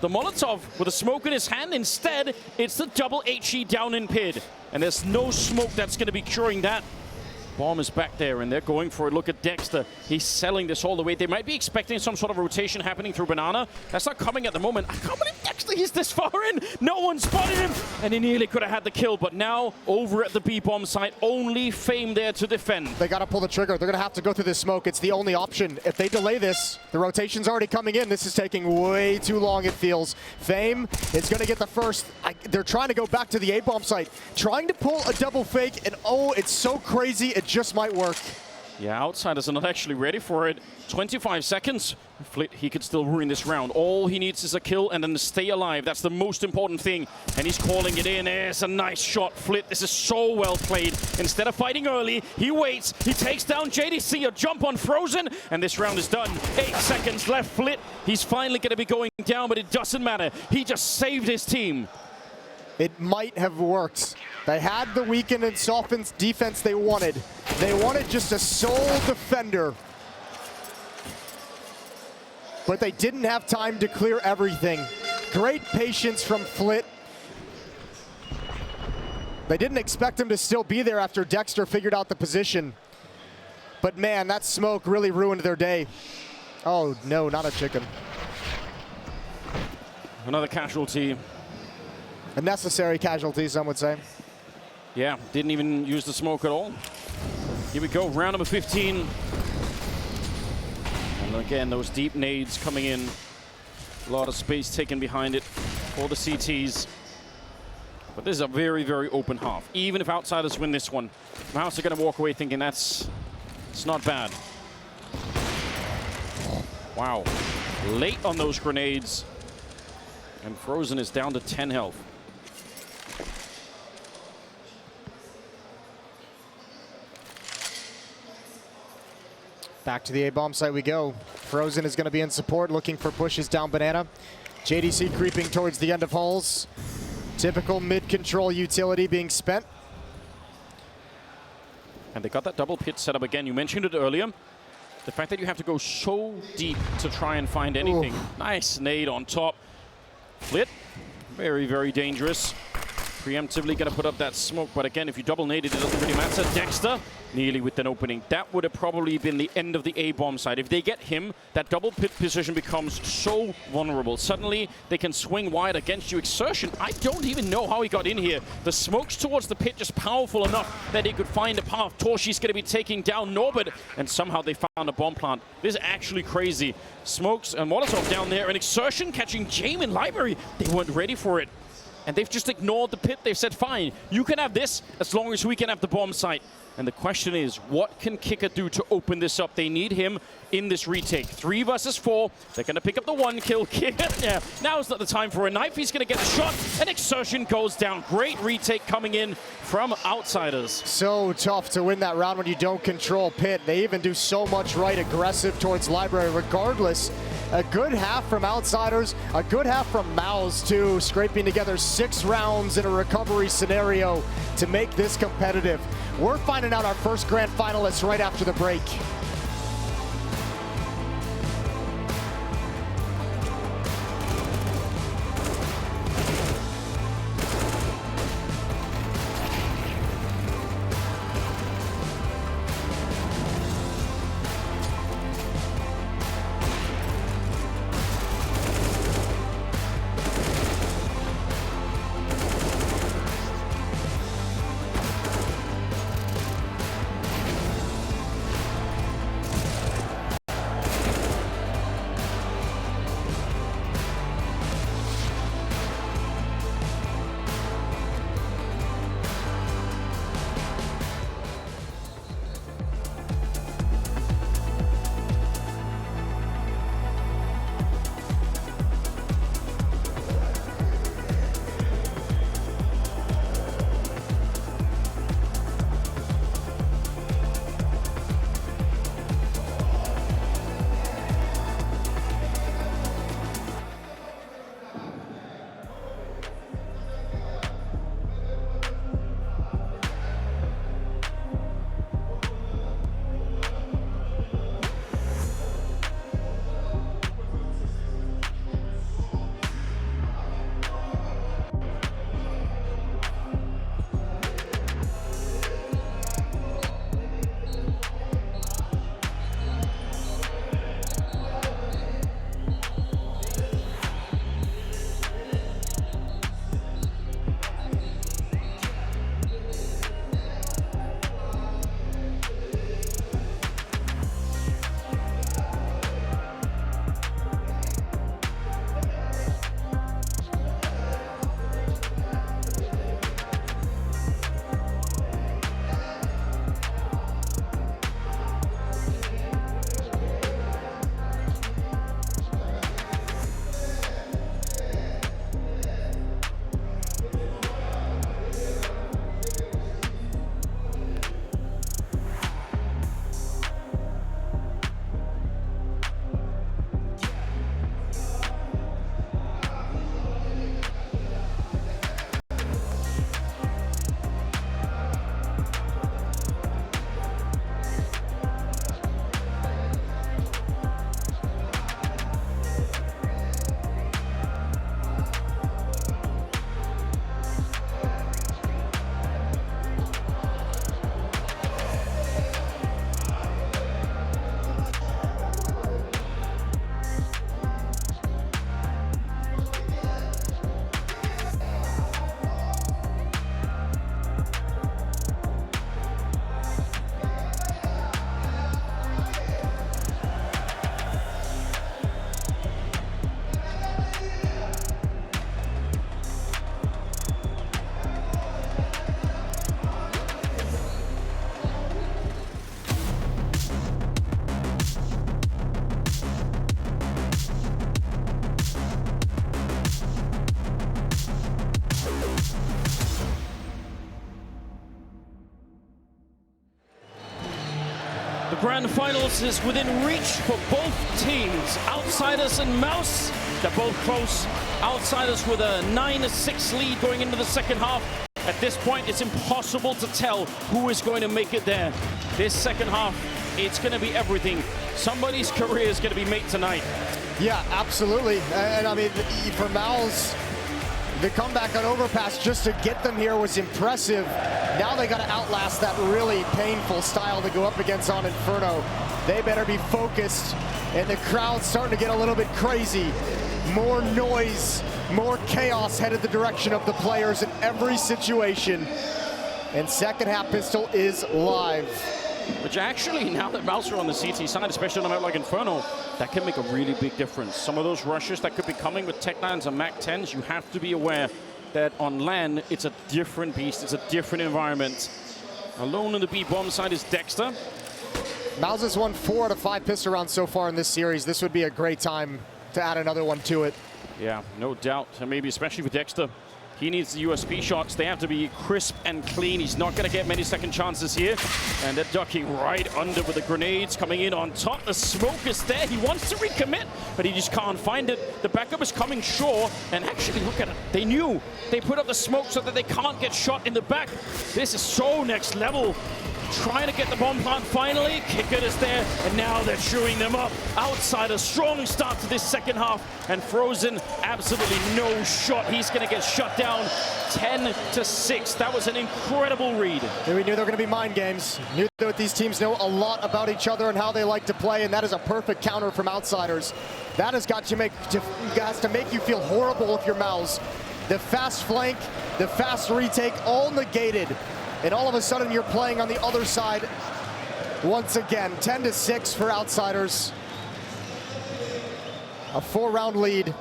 The Molotov with a smoke in his hand. Instead, it's the double HE down in PID. And there's no smoke that's going to be curing that. Bomb is back there, and they're going for it. Look at Dexter. He's selling this all the way. They might be expecting some sort of rotation happening through Banana. That's not coming at the moment. I can't believe Dexter, he's this far in. No one spotted him, and he nearly could have had the kill. But now, over at the B-bomb site, only Fame there to defend. They got to pull the trigger. They're going to have to go through this smoke. It's the only option. If they delay this, the rotation's already coming in. This is taking way too long, it feels. Fame is going to get the first. They're trying to go back to the A-bomb site, trying to pull a double fake, and oh, it's so crazy. It just might work. Yeah, Outsiders are not actually ready for it. 25 seconds. Flit, he could still ruin this round. All he needs is a kill and then to stay alive. That's the most important thing. And he's calling it in. It's a nice shot. Flit, this is so well played. Instead of fighting early, he waits. He takes down JDC, a jump on Frozen, and this round is done. 8 seconds left. Flit, he's finally going to be going down, but it doesn't matter. He just saved his team. It might have worked. They had the weakened and softened defense they wanted. They wanted just a sole defender. But they didn't have time to clear everything. Great patience from Flit. They didn't expect him to still be there after Dexter figured out the position. But man, that smoke really ruined their day. Oh no, not a chicken. Another casualty. A necessary casualty, some would say. Yeah, didn't even use the smoke at all. Here we go, round number 15. And again, those deep nades coming in. A lot of space taken behind it for the CTs. But this is a very, very open half. Even if Outsiders win this one, MOUZ are going to walk away thinking it's not bad. Wow. Late on those grenades. And Frozen is down to 10 health. Back to the A-bomb site we go. Frozen is going to be in support, looking for pushes down Banana. JDC creeping towards the end of halls. Typical mid-control utility being spent. And they got that double pit set up again. You mentioned it earlier. The fact that you have to go so deep to try and find anything. Ooh. Nice nade on top. Flit, very, very dangerous. Preemptively going to put up that smoke, but again, if you double nade it, it doesn't really matter. Dexter, nearly with an opening. That would have probably been the end of the A-bomb side. If they get him, that double pit position becomes so vulnerable. Suddenly, they can swing wide against you. Exertion, I don't even know how he got in here. The smokes towards the pit just powerful enough that he could find a path. Torshi's going to be taking down Norbert, and somehow they found a bomb plant. This is actually crazy. Smokes and Molotov down there, and Exertion catching Jamin Library. They weren't ready for it. And they've just ignored the pit. They've said, fine, you can have this as long as we can have the bomb site. And the question is, what can Kicker do to open this up? They need him in this retake. 3 versus 4. They're going to pick up the 1 kill. Yeah, now is not the time for a knife. He's going to get a shot, and Exertion goes down. Great retake coming in from Outsiders. So tough to win that round when you don't control pit. They even do so much right, aggressive towards Library. Regardless, a good half from Outsiders, a good half from MOUZ too, scraping together 6 rounds in a recovery scenario to make this competitive. We're finding out our first grand finalists right after the break. The grand finals is within reach for both teams. Outsiders and MOUZ, they're both close. Outsiders with a 9-6 lead going into the second half. At this point, it's impossible to tell who is going to make it there. This second half, it's going to be everything. Somebody's career is going to be made tonight. Yeah, absolutely. And I mean, for MOUZ, the comeback on Overpass just to get them here was impressive. Now they got to outlast that really painful style to go up against on Inferno. They better be focused, and the crowd's starting to get a little bit crazy. More noise, more chaos headed the direction of the players in every situation. And second half pistol is live. Which actually, now that MOUZ are on the CT side, especially on a map like Inferno, that can make a really big difference. Some of those rushes that could be coming with Tech 9s and Mac 10s, you have to be aware that on LAN, it's a different beast, it's a different environment. Alone on the B bomb side is Dexter. MOUZ has won 4 out of 5 pistol rounds so far in this series. This would be a great time to add another one to it. Yeah, no doubt. And maybe especially with Dexter, he needs the USP shots. They have to be crisp and clean. He's not going to get many second chances here. And they're ducking right under with the grenades coming in on top. The smoke is there. He wants to recommit, but he just can't find it. The backup is coming short. And actually, look at it. They knew. They put up the smoke so that they can't get shot in the back. This is so next level. Trying to get the bomb plant finally. Kicker is there, and now they're chewing them up. Outside, a strong start to this second half, and Frozen, absolutely no shot. He's going to get shut down 10-6. That was an incredible read. And we knew there were going to be mind games. Knew that these teams know a lot about each other and how they like to play, and that is a perfect counter from Outsiders. That has got to make you feel horrible if you're MOUZ. The fast flank, the fast retake, all negated. And all of a sudden, you're playing on the other side once again. 10-6 for Outsiders. A 4-round lead.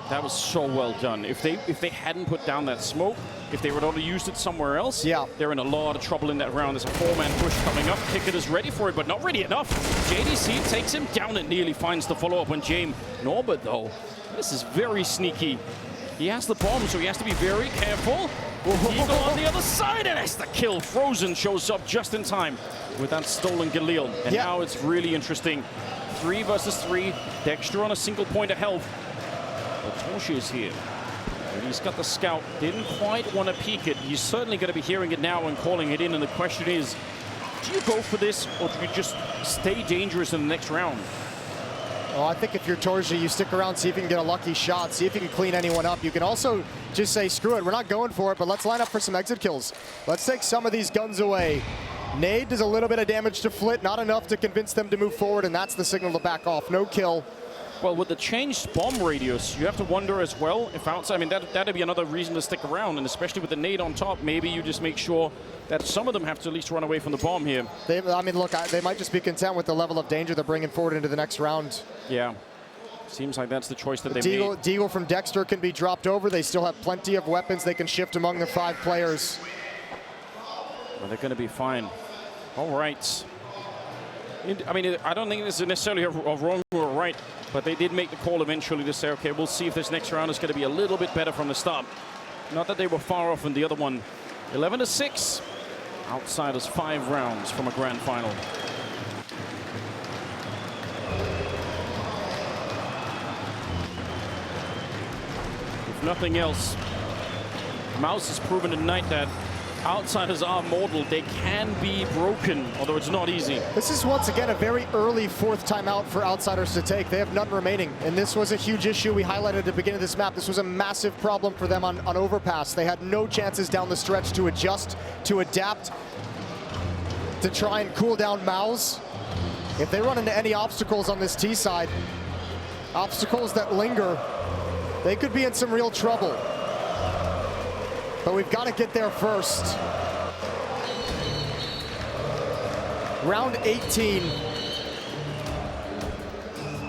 That was so well done. If they hadn't put down that smoke, if they would have used it somewhere else, yeah, they're in a lot of trouble in that round. There's a 4-man push coming up. Pickett is ready for it, but not ready enough. JDC takes him down and nearly finds the follow-up on James. Norbert, though, this is very sneaky. He has the bomb, so he has to be very careful. Eagle on the other side, and that's the kill. Frozen shows up just in time with that stolen Galil. And now it's really interesting. 3 versus 3. Dexter on a single point of health. But Toshi is here. And he's got the scout. Didn't quite want to peek it. He's certainly going to be hearing it now and calling it in. And the question is, do you go for this, or do you just stay dangerous in the next round? Well, I think if you're Torji, you stick around, see if you can get a lucky shot, see if you can clean anyone up. You can also just say, screw it, we're not going for it, but let's line up for some exit kills. Let's take some of these guns away. Nade does a little bit of damage to Flit, not enough to convince them to move forward, and that's the signal to back off. No kill. Well, with the changed bomb radius, you have to wonder as well if outside, I mean, that'd be another reason to stick around, and especially with the nade on top, maybe you just make sure that some of them have to at least run away from the bomb here. I mean, look, they might just be content with the level of danger they're bringing forward into the next round. Yeah. Seems like that's the choice that they made. Deagle from Dexter can be dropped over. They still have plenty of weapons they can shift among the 5 players. Well, they're going to be fine. All right. I mean, I don't think this is necessarily a wrong or a right, but they did make the call eventually to say, okay, we'll see if this next round is going to be a little bit better from the start. Not that they were far off in the other one. 11-6. Outsiders 5 rounds from a grand final. If nothing else, MOUZ has proven tonight that Outsiders are mortal. They can be broken, although it's not easy. This is once again a very early 4th timeout for Outsiders to take. They have none remaining, and this was a huge issue we highlighted at the beginning of this map. This was a massive problem for them on Overpass. They had no chances down the stretch to adjust, to adapt, to try and cool down MOUZ. If they run into any obstacles on this T side, obstacles that linger, they could be in some real trouble. But we've got to get there first. Round 18.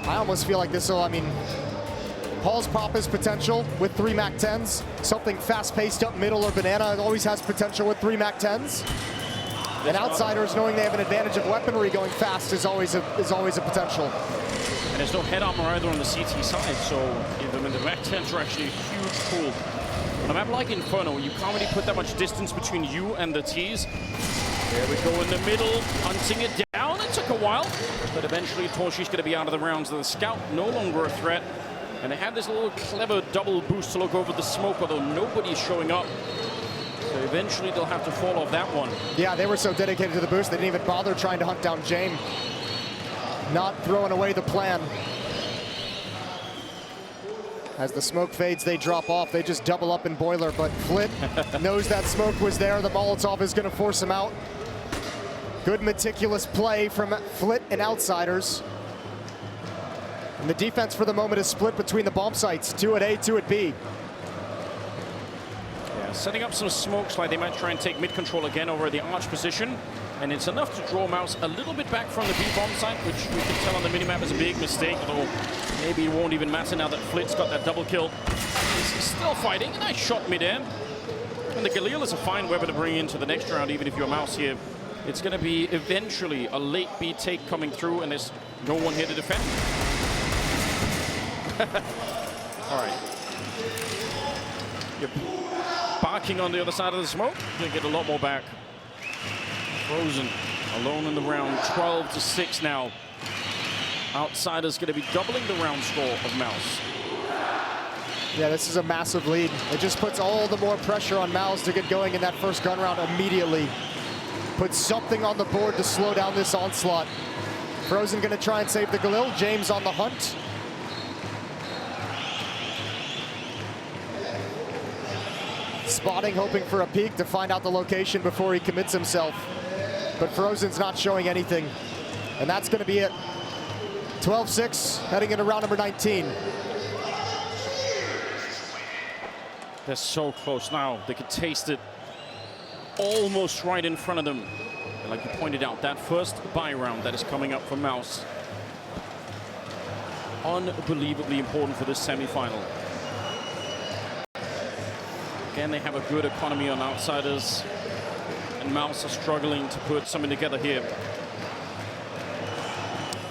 I almost feel like this will, I mean, Paul's pop his potential with 3 Mac 10s. Something fast-paced up middle or banana always has potential with 3 Mac 10s. And Outsiders, knowing they have an advantage of weaponry going fast, is always a potential. And there's no head armor either on the CT side, so the Mac 10s are actually a huge pull. On a map like Inferno, you can't really put that much distance between you and the Ts. There we go in the middle, hunting it down. It took a while, but eventually Torshi's going to be out of the rounds. The scout no longer a threat. And they have this little clever double boost to look over the smoke, although nobody's showing up. So eventually they'll have to fall off that one. Yeah, they were so dedicated to the boost, they didn't even bother trying to hunt down James. Not throwing away the plan. As the smoke fades, they drop off. They just double up in boiler, but Flit knows that smoke was there. The Molotov is going to force him out. Good meticulous play from Flit and Outsiders. And the defense for the moment is split between the bomb sites, 2 at A, 2 at B. Yeah, setting up some smokes like they might try and take mid control again over the arch position. And it's enough to draw MOUZ a little bit back from the B bomb site, which we can tell on the minimap is a big mistake, although maybe it won't even matter now that Flit's got that double kill. He's still fighting, a nice shot mid-air. And the Galil is a fine weapon to bring into the next round, even if you're MOUZ here. It's going to be eventually a late B take coming through, and there's no one here to defend. All right. You're barking on the other side of the smoke. You're going to get a lot more back. Frozen alone in the round, 12-6 now. Outsiders going to be doubling the round score of MOUZ. Yeah, this is a massive lead. It just puts all the more pressure on MOUZ to get going in that first gun round immediately. Put something on the board to slow down this onslaught. Frozen going to try and save the Galil. James on the hunt. Spotting, hoping for a peek to find out the location before he commits himself. But Frozen's not showing anything. And that's going to be it. 12-6, heading into round number 19. They're so close now. They could taste it almost right in front of them. And like you pointed out, that first buy round that is coming up for MOUZ. Unbelievably important for this semi-final. Again, they have a good economy on Outsiders. And MOUZ are struggling to put something together here.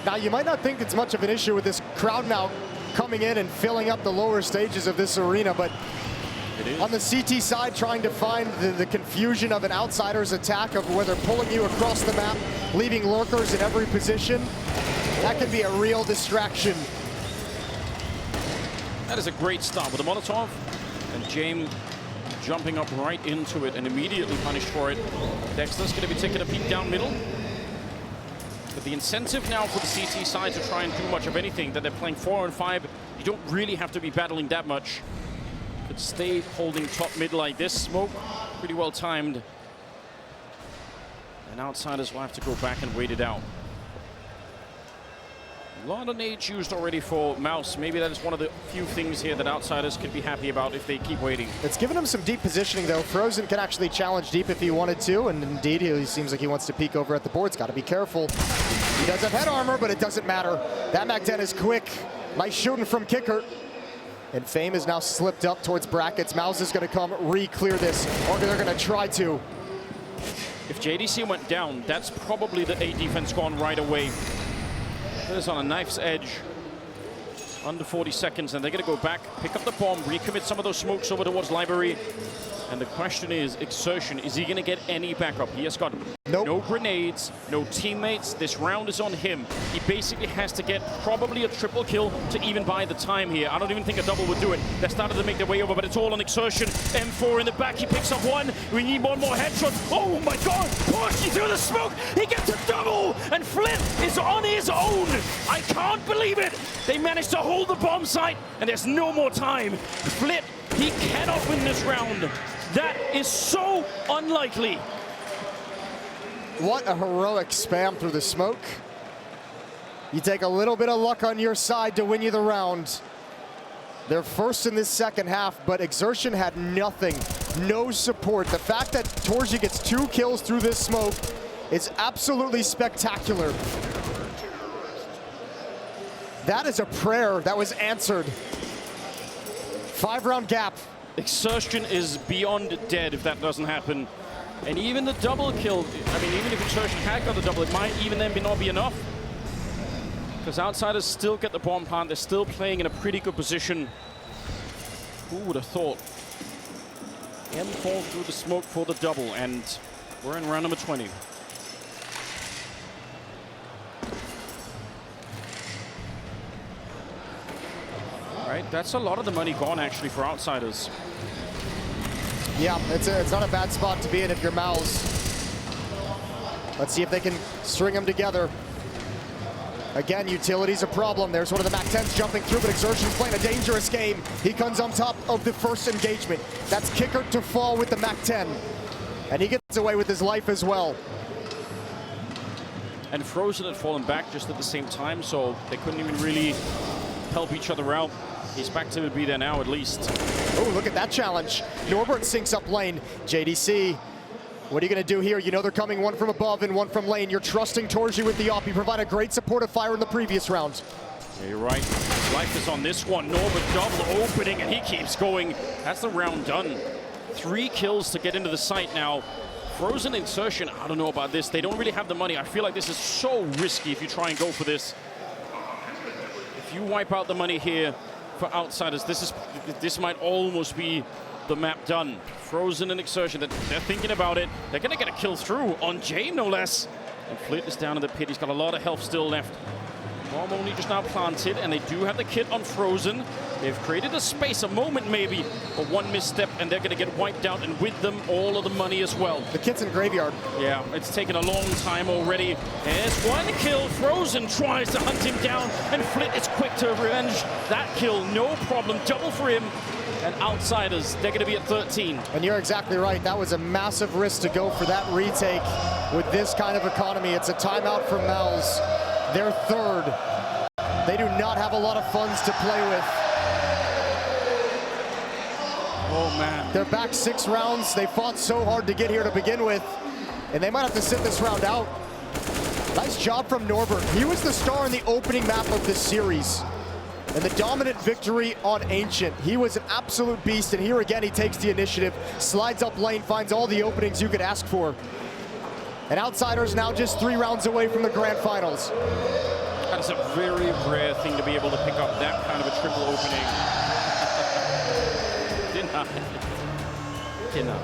Now, you might not think it's much of an issue with this crowd now coming in and filling up the lower stages of this arena, but on the CT side, trying to find the confusion of an Outsider's attack, of where they're pulling you across the map, leaving lurkers in every position, that can be a real distraction. That is a great start with the Molotov, and James jumping up right into it and immediately punished for it. Dexter's going to be taking a peek down middle. But the incentive now for the CT side to try and do much of anything, that they're playing 4 on 5, you don't really have to be battling that much. But stay holding top mid like this. Smoke, pretty well timed. And Outsiders will have to go back and wait it out. A lot of nades used already for MOUZ. Maybe that is one of the few things here that Outsiders could be happy about if they keep waiting. It's given him some deep positioning, though. Frozen can actually challenge deep if he wanted to, and indeed, he seems like he wants to peek over at the boards. Got to be careful. He does have head armor, but it doesn't matter. That Mac-10 is quick. Nice shooting from Kicker. And Fame is now slipped up towards brackets. MOUZ is going to come re-clear this, or they're going to try to. If JDC went down, that's probably the A defense gone right away. It's on a knife's edge. Under 40 seconds, and they're going to go back, pick up the bomb, recommit some of those smokes over towards Library. And the question is, Exertion, is he going to get any backup? He has got no grenades, no teammates. This round is on him. He basically has to get probably a triple kill to even buy the time here. I don't even think a double would do it. They're starting to make their way over, but it's all on Exertion. M4 in the back, he picks up one. We need one more headshot. Oh my God, pushing through the smoke. He gets a double, and Flip is on his own. I can't believe it. They managed to hold the bomb site, and there's no more time. Flip, he cannot win this round. That is so unlikely. What a heroic spam through the smoke. You take a little bit of luck on your side to win you the round. They're first in this second half, but Exertion had nothing, no support. The fact that Torji gets 2 kills through this smoke is absolutely spectacular. That is a prayer that was answered. 5-round gap. Exertion is beyond dead if that doesn't happen. And even the double kill, I mean, even if Exertion had got the double, it might even then not be enough. Because Outsiders still get the bomb plant. They're still playing in a pretty good position. Who would have thought? M4 through the smoke for the double, and we're in round number 20. right? That's a lot of the money gone, actually, for Outsiders. Yeah, it's not a bad spot to be in if you're MOUZ. Let's see if they can string them together. Again, utility's a problem. There's one of the MAC-10s jumping through, but Exertion's playing a dangerous game. He comes on top of the first engagement. That's kicker to fall with the MAC-10. And he gets away with his life as well. And Frozen had fallen back just at the same time, so they couldn't even really help each other out. He's back to be there now, at least. Oh, look at that challenge. Norbert sinks up lane. JDC, what are you going to do here? You know they're coming one from above and one from lane. You're trusting Torji with the op. You provide a great supportive fire in the previous round. Yeah, you're right. Life is on this one. Norbert double opening, and he keeps going. That's the round done. 3 kills to get into the site now. Frozen Insertion, I don't know about this. They don't really have the money. I feel like this is so risky if you try and go for this. If you wipe out the money here for Outsiders, this might almost be the map done. Frozen and Exertion, they're thinking about it. They're going to get a kill through on Jay, no less. And Flit is down in the pit. He's got a lot of health still left. Bomb only just now planted, and they do have the kit on Frozen. They've created a space, a moment maybe, but one misstep, and they're going to get wiped out, and with them, all of the money as well. The kit's in graveyard. Yeah, it's taken a long time already. There's one kill. Frozen tries to hunt him down, and Flit is quick to revenge that kill. No problem. Double for him. And Outsiders, they're going to be at 13. And you're exactly right. That was a massive risk to go for that retake with this kind of economy. It's a timeout for MOUZ. They're third. They do not have a lot of funds to play with. Oh, man. They're back 6 rounds. They fought so hard to get here to begin with, and they might have to sit this round out. Nice job from Norbert. He was the star in the opening map of this series. And the dominant victory on Ancient. He was an absolute beast, and here again he takes the initiative, slides up lane, finds all the openings you could ask for. And Outsiders now just 3 rounds away from the grand finals. That is a very rare thing to be able to pick up that kind of a triple opening. Denied.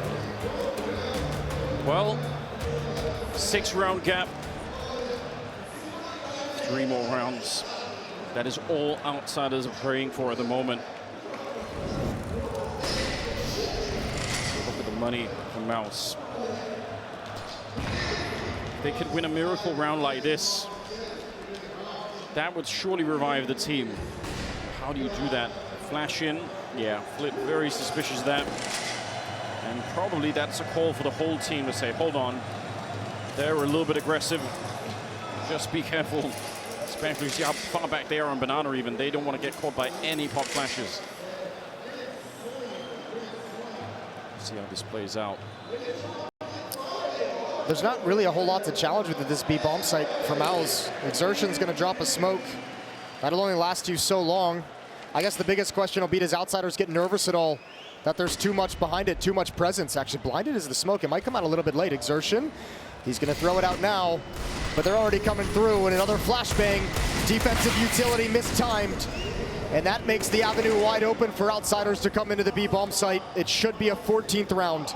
Well, 6-round gap. 3 more rounds. That is all Outsiders are praying for at the moment. Look at the money from MOUZ. They could win a miracle round like this. That would surely revive the team. How do you do that? Flash in. Yeah, Flit very suspicious of that. And probably that's a call for the whole team to say, hold on. They're a little bit aggressive. Just be careful. Especially see how far back they are on Banana even. They don't want to get caught by any pop flashes. See how this plays out. There's not really a whole lot to challenge with at this B bomb site for MOUZ. Exertion's going to drop a smoke. That'll only last you so long. I guess the biggest question will be, does Outsiders get nervous at all? That there's too much behind it, too much presence. Actually, blinded is the smoke. It might come out a little bit late. Exertion, he's going to throw it out now, but they're already coming through. And another flashbang. Defensive utility mistimed. And that makes the avenue wide open for Outsiders to come into the B bomb site. It should be a 14th round.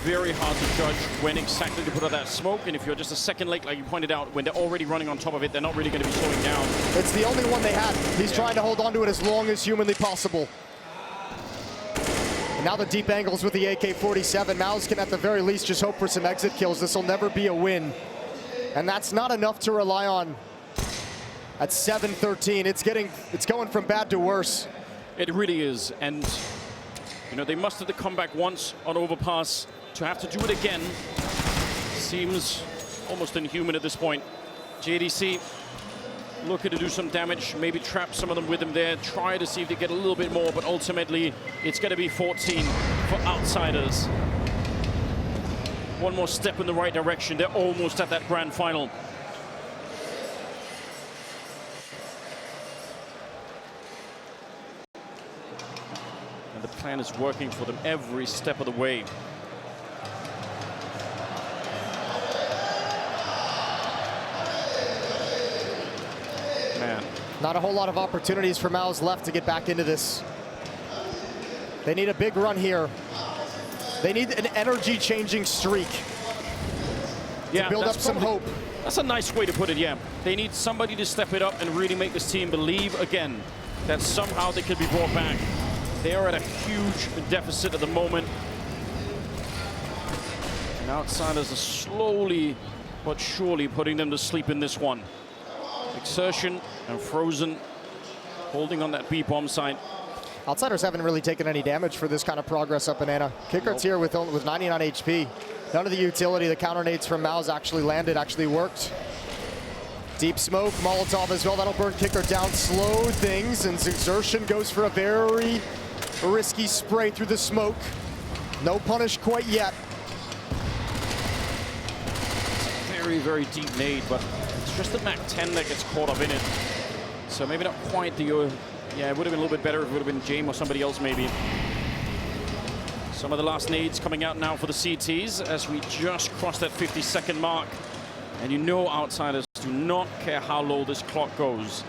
Very hard to judge when exactly to put out that smoke, and if you're just a second late, like you pointed out, when they're already running on top of it, they're not really going to be slowing down. It's the only one they had. He's trying to hold on to it as long as humanly possible. And now the deep angles with the AK-47. MOUZ can at the very least just hope for some exit kills. This will never be a win. And that's not enough to rely on. At 7-13, it's going from bad to worse. It really is, and you know, they mustered the comeback once on Overpass. To have to do it again seems almost inhuman at this point. JDC looking to do some damage, maybe trap some of them with him there, try to see if they get a little bit more, but ultimately it's going to be 14 for Outsiders. One more step in the right direction. They're almost at that grand final. And the plan is working for them every step of the way. Man. Not a whole lot of opportunities for MOUZ left to get back into this. They need a big run here. They need an energy-changing streak. Yeah, build up some hope. That's a nice way to put it, yeah. They need somebody to step it up and really make this team believe again that somehow they could be brought back. They are at a huge deficit at the moment. And Outsiders are slowly but surely putting them to sleep in this one. Exertion and Frozen holding on that B-bomb site. Outsiders haven't really taken any damage for this kind of progress up Banana. Kickert's here with 99 HP. None of the utility. The counter nades from MOUZ actually landed, actually worked. Deep smoke, Molotov as well. That'll burn Kicker down, slow things, and Exertion goes for a very risky spray through the smoke. No punish quite yet. Very, very deep nade, but it's just the MAC 10 that gets caught up in it. So maybe not quite the... yeah, it would have been a little bit better if it would have been James or somebody else maybe. Some of the last nades coming out now for the CTs as we just crossed that 50-second mark. And you know Outsiders do not care how low this clock goes.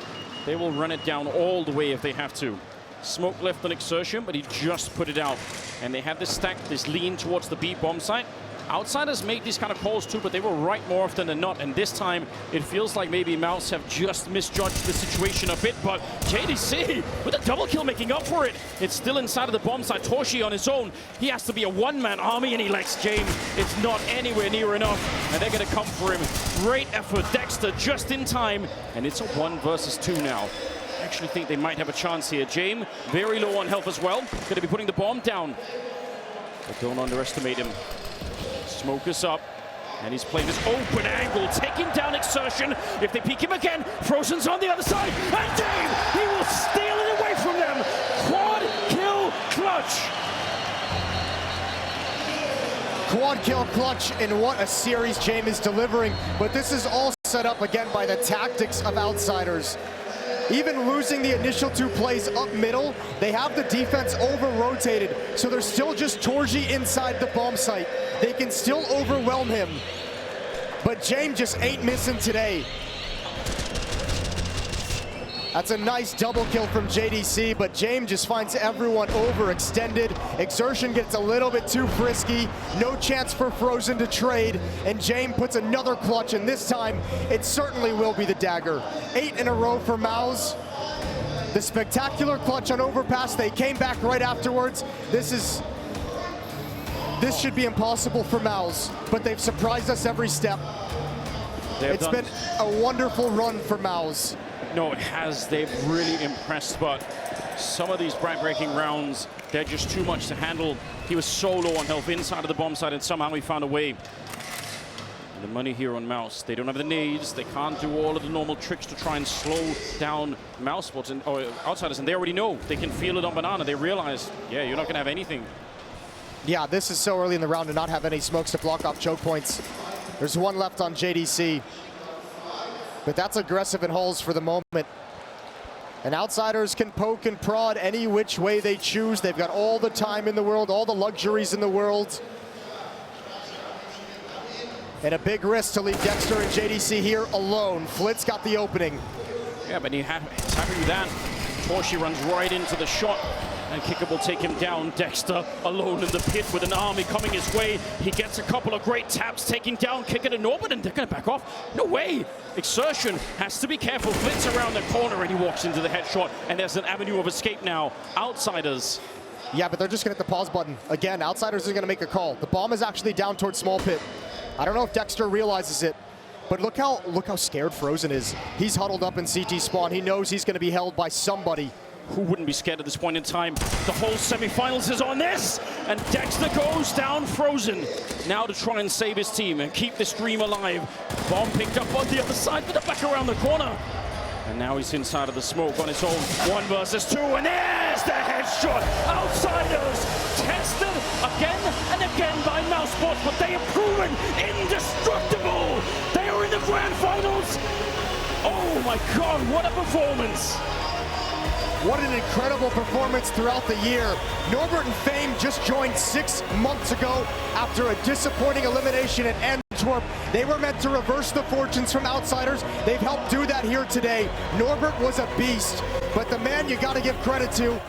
They will run it down all the way if they have to. Smoke left on Exertion, but he just put it out. And they had this stack, this lean towards the B-bomb site. Outsiders make these kind of calls too, but they were right more often than not. And this time, it feels like maybe MOUZ have just misjudged the situation a bit. But JDC with a double kill making up for it. It's still inside of the bomb site. Torshi on his own. He has to be a one-man army, and he lets James. It's not anywhere near enough, and they're going to come for him. Great effort, Dexter just in time, and it's a 1 versus 2 now. I actually think they might have a chance here. James, very low on health as well. Going to be putting the bomb down. But don't underestimate him. Smoke us up, and he's playing this open angle, taking down Exertion. If they peek him again, Frozen's on the other side, and Dave, he will steal it away from them. Quad kill clutch. Quad kill clutch, and what a series James is delivering. But this is all set up again by the tactics of Outsiders. Even losing the initial 2 plays up middle, they have the defense over-rotated, so they're still just Torji inside the bomb site. They can still overwhelm him, but James just ain't missing today. That's a nice double kill from JDC, but James just finds everyone overextended. Exertion gets a little bit too frisky. No chance for Frozen to trade, and James puts another clutch, and this time it certainly will be the dagger. 8 in a row for MOUZ. The spectacular clutch on overpass. They came back right afterwards. This should be impossible for MOUZ, but they've surprised us every step. It's been a wonderful run for MOUZ. No, it has. They've really impressed, but some of these back-breaking rounds, they're just too much to handle. He was so low on health inside of the bomb site, and somehow he found a way. And the money here on MOUZ. They don't have the nades. They can't do all of the normal tricks to try and slow down MOUZ spots or Outsiders, and they already know. They can feel it on Banana. They realize, yeah, you're not going to have anything. Yeah, this is so early in the round to not have any smokes to block off choke points. There's 1 left on JDC. But that's aggressive in holes for the moment. And Outsiders can poke and prod any which way they choose. They've got all the time in the world, all the luxuries in the world. And a big risk to leave Dexter and JDC here alone. Flitz got the opening. Yeah, but he's happy with that. Torshi runs right into the shot, and Kicker will take him down. Dexter alone in the pit with an army coming his way. He gets a couple of great taps, taking down Kicker to Norbert, and they're going to back off. No way. Exertion has to be careful. Flits around the corner, and he walks into the headshot, and there's an avenue of escape now. Outsiders. Yeah, but they're just going to hit the pause button. Again, Outsiders is going to make a call. The bomb is actually down towards small pit. I don't know if Dexter realizes it, but look how scared Frozen is. He's huddled up in CT spawn. He knows he's going to be held by somebody. Who wouldn't be scared at this point in time? The whole semifinals is on this, and Dexter goes down Frozen. Now to try and save his team and keep this dream alive. Bomb picked up on the other side, but back around the corner. And now he's inside of the smoke on his own. 1 versus 2, and there's the headshot. Outsiders tested again and again by MOUZ, but they have proven indestructible. They are in the grand finals. Oh my God, what a performance. What an incredible performance throughout the year. Norbert and Fame just joined 6 months ago after a disappointing elimination at Antwerp. They were meant to reverse the fortunes from Outsiders. They've helped do that here today. Norbert was a beast, but the man you got to give credit to